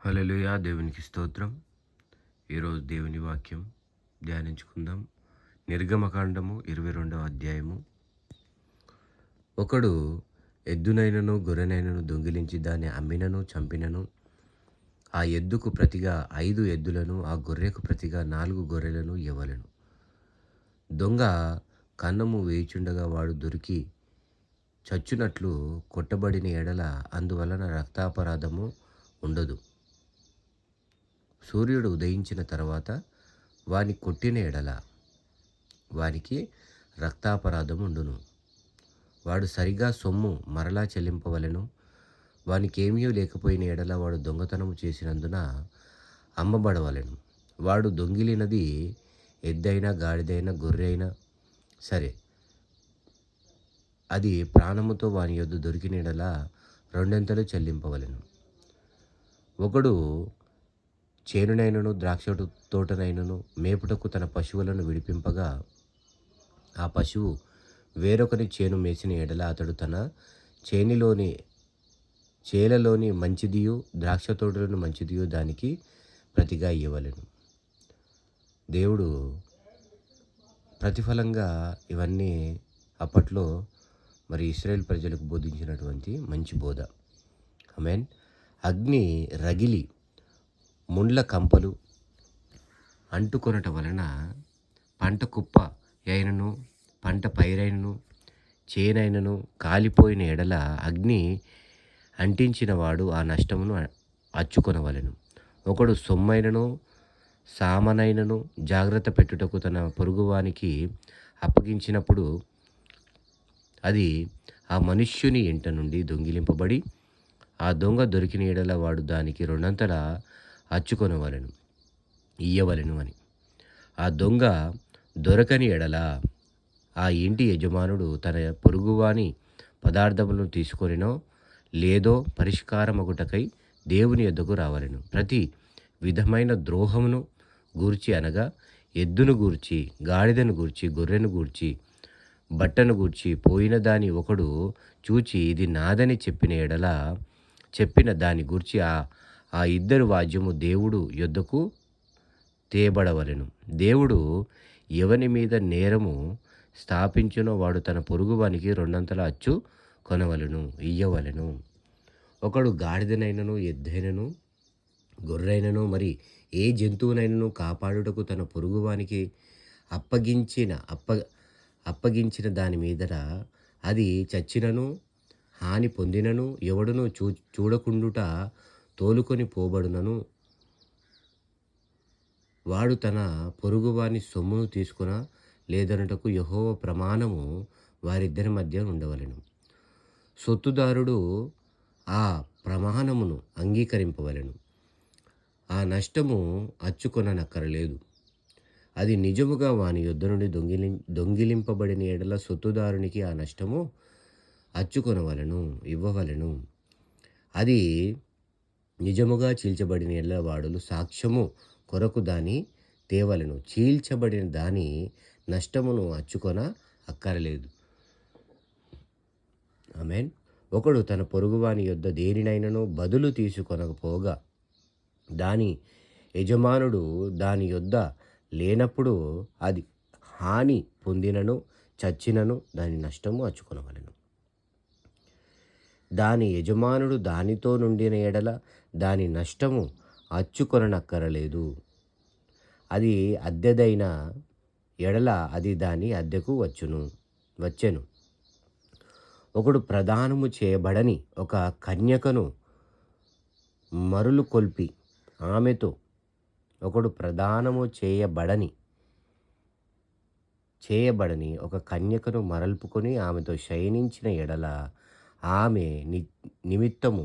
హల్లెలూయా. దేవునికి స్తోత్రం. ఈరోజు దేవుని వాక్యం ధ్యానించుకుందాం. నిర్గమకాండము 22వ అధ్యాయము. ఒకడు ఎద్దునైనను గొర్రెనైనను దొంగిలించి దాన్ని అమ్మినను చంపినను, ఆ ఎద్దుకు ప్రతిగా 5 ఎద్దులను, ఆ గొర్రెకు ప్రతిగా 4 గొర్రెలను ఇవ్వలెను. దొంగ కన్నము వేయుచుండగా వాడు దొరికి చచ్చునట్లు కొట్టబడిన ఎడల అందువలన రక్తాపరాధము ఉండదు. సూర్యుడు ఉదయించిన తర్వాత వాని కొట్టిన ఎడల వానికి రక్తాపరాధం ఉండును. వాడు సరిగా సొమ్ము మరలా చెల్లింపవలెను. వానికేమీ లేకపోయిన ఎడల వాడు దొంగతనము చేసినందున అమ్మబడవలెను. వాడు దొంగిలినది ఎద్దైనా గాడిదైనా గొర్రె అయినా సరే, అది ప్రాణముతో వాని యొద్ద దొరికిన ఎడల 2 చెల్లింపవలెను. ఒకడు చేనునైనను ద్రాక్ష తోటనైనను మేపుటకు తన పశువులను విడిపింపగా, ఆ పశువు వేరొకని చేను మేసిన ఎడల అతడు తన చేలలోని మంచిదియు ద్రాక్ష తోటలోని మంచిదియు దానికి ప్రతిగా ఇవ్వలేను. దేవుడు ప్రతిఫలంగా ఇవన్నీ అప్పట్లో మరి ఇశ్రాయేల్ ప్రజలకు బోధించినటువంటి మంచి బోధ. ఆమేన్. అగ్ని రగిలి ముండ్ల కంపలు అంటుకొనట వలన పంట కుప్ప అయినను పంట పైరైనను చేనైనను కాలిపోయిన ఎడల అగ్ని అంటించిన వాడు ఆ నష్టమును అచ్చుకొనవలెను. ఒకడు సొమ్మైనను సామనైనను జాగ్రత్త పెట్టుటకు తన పొరుగువానికి అప్పగించినప్పుడు అది ఆ మనుష్యుని ఇంట నుండి దొంగిలింపబడి, ఆ దొంగ దొరికిన ఎడల వాడు దానికి 2 అచ్చుకొనవలెను, ఇయ్యవలెను అని. ఆ దొంగ దొరకని ఎడల ఆ ఇంటి యజమానుడు తన పొరుగువాని పదార్థములను తీసుకొనినో లేదో పరిష్కారమగుటకై దేవుని యొద్దకు రావలెను. ప్రతి విధమైన ద్రోహమును గూర్చి అనగా ఎద్దును గూర్చి, గాడిదను గూర్చి, గొర్రెను గూర్చి, బట్టను గూర్చి పోయిన దాని ఒకడు చూచి ఇది నాదని చెప్పిన దాని గూర్చి ఆ ఇద్దరు వాద్యము దేవుడు యొద్దకు తేబడవలెను. దేవుడు ఎవని మీద నేరము స్థాపించునో వాడు తన పొరుగువానికి 2 అచ్చు కొనవలెను, ఇయ్యవలెను. ఒకడు గాడిదనైనను ఎద్దైనను గొర్రెనను మరి ఏ జంతువునైనను కాపాడుటకు తన పొరుగువానికి అప్పగించిన దాని మీదట అది చచ్చినను హాని పొందినను ఎవడును చూడకుండుట తోలుకొని పోబడునను, వాడు తన పొరుగువాని సొమ్మును తీసుకున లేదనుటకు యెహోవా ప్రమాణము వారిద్దరి మధ్య ఉండవలెను. సొత్తుదారుడు ఆ ప్రమాణమును అంగీకరింపవలెను. ఆ నష్టము అచ్చుకొననక్కరలేదు. అది నిజముగా వాని యొద్ద నుండి దొంగిలింపబడిన ఎడల సొత్తుదారునికి ఆ నష్టము అచ్చుకొనవలెను, ఇవ్వవలెను. అది నిజముగా చీల్చబడిన ఎడల వాడులు సాక్ష్యము కొరకు దాని తేవలెను. చీల్చబడిన దాని నష్టమును అచ్చుకొన అక్కరలేదు. ఆమేన్. ఒకడు తన పొరుగువాని యొద్ద దేనినైనను బదులు తీసుకొనకపోగా దాని యజమానుడు దాని యొద్ద లేనప్పుడు అది హాని పొందినను చచ్చినను దాని నష్టము అచ్చుకొనవలెను. దాని యజమానుడు దానితో నుండిన ఎడల దాని నష్టము అచ్చుకొననక్కరలేదు. అది అద్దెదైన ఎడల అది దాని అద్దెకు వచ్చెను. ఒకడు ప్రదానము చేయబడని ఒక కన్యకను మరులు కొల్పి ఆమెతో ఒకడు ప్రదానము చేయబడని ఒక కన్యకను మరల్పుకొని ఆమెతో శయనించిన ఎడల ఆమె నిమిత్తము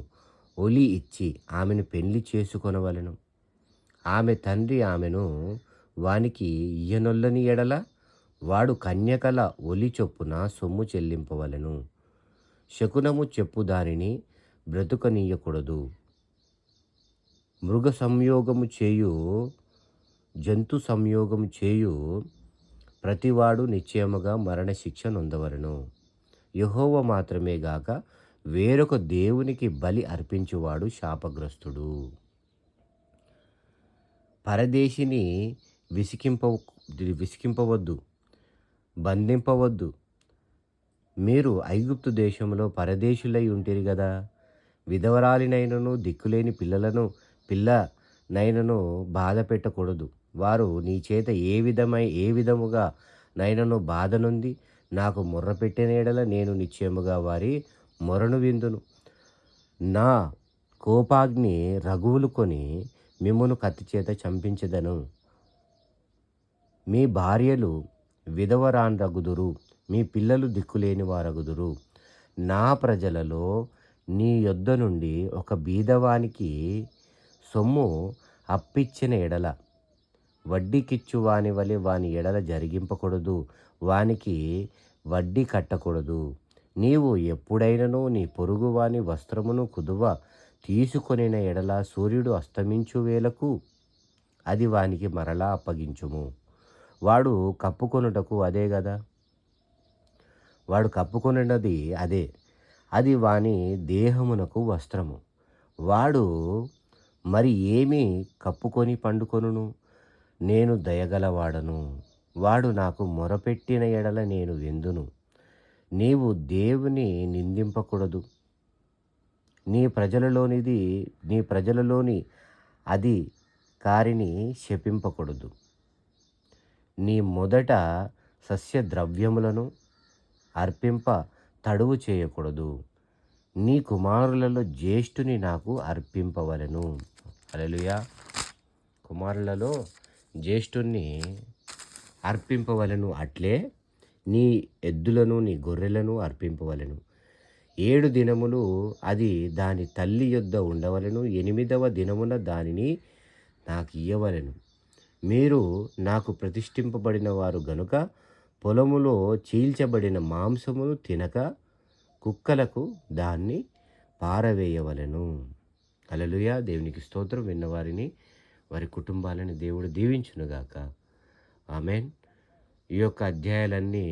ఒలి ఇచ్చి ఆమెను పెళ్లి చేసుకొనవలెను. ఆమె తండ్రి ఆమెను వానికి ఇయ్యనొల్లని ఎడల వాడు కన్యకల ఒలి చొప్పున సొమ్ము చెల్లింపవలెను. శకునము చెప్పు దానిని బ్రతుకనీయకూడదు. మృగ సంయోగము చేయు జంతు సంయోగము చేయు ప్రతివాడు నిశ్చయముగా మరణశిక్ష నొందవలెను. యెహోవా మాత్రమే గాక వేరొక దేవునికి బలి అర్పించువాడు శాపగ్రస్తుడు. పరదేశిని విసికింప విసికింపవద్దు, బంధింపవద్దు. మీరు ఐగుప్తు దేశంలో పరదేశులై ఉంటిరి గదా. విధవరాలినైనను దిక్కులేని పిల్లనైనను బాధ పెట్టకూడదు. వారు నీ చేత ఏ విధముగా నైనను బాధ నొంది నాకు మొర్రపెట్టిన యెడల నేను నిశ్చయముగా వారి మొరను విందును. నా కోపాగ్ని రగులుకొని మిమ్మును కత్తిచేత చంపించెదను. మీ భార్యలు విధవరాండ్రగుదురు, మీ పిల్లలు దిక్కులేని వారగుదురు. నా ప్రజలలో నీ యొద్ద నుండి ఒక బీదవానికి సొమ్ము అప్పిచ్చిన ఎడల వడ్డీకిచ్చు వాని వలె వాని ఎడల జరిగింపకూడదు, వానికి వడ్డీ కట్టకూడదు. నీవు ఎప్పుడైనను నీ పొరుగువాని వస్త్రమును కుదువ తీసుకొనిన ఎడల సూర్యుడు అస్తమించు వేళకు అది వానికి మరలా అప్పగించుము. వాడు కప్పుకొనుటకు అదే గదా, వాడు కప్పుకొనినది అదే, అది వాని దేహమునకు వస్త్రము. వాడు మరి ఏమి కప్పుకొని పండుకొనును? నేను దయగలవాడను, వాడు నాకు మొరపెట్టిన ఎడల నేను విందును. నీవు దేవుని నిందింపకూడదు, నీ ప్రజలలోని అది కారిని శపింపకూడదు. నీ మొదట సస్యద్రవ్యములను అర్పింప తడువు చేయకూడదు. నీ కుమారులలో జ్యేష్ఠుని నాకు అర్పింపవలెను. హల్లెలూయా. కుమారులలో జ్యేష్ఠుని అర్పింపవలెను. అట్లే నీ ఎద్దులను నీ గొర్రెలను అర్పింపవలెను. 7 దినములు అది దాని తల్లి యొద్ద ఉండవలెను. 8వ దినమున దానిని నాకియ్యవలెను. మీరు నాకు ప్రతిష్ఠింపబడిన వారు గనుక పొలములో చీల్చబడిన మాంసమును తినక కుక్కలకు దాన్ని పారవేయవలెను. హల్లెలూయా. దేవునికి స్తోత్రం. విన్నవారిని వారి కుటుంబాలని దేవుడు దీవించునుగాక. ఆమెన్. ఈ యొక్క అధ్యాయాలన్నీ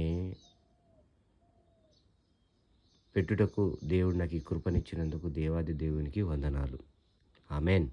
పెట్టుటకు దేవుడు నాకు ఈ కృపనిచ్చినందుకు దేవాది దేవునికి వందనాలు. ఆమెన్.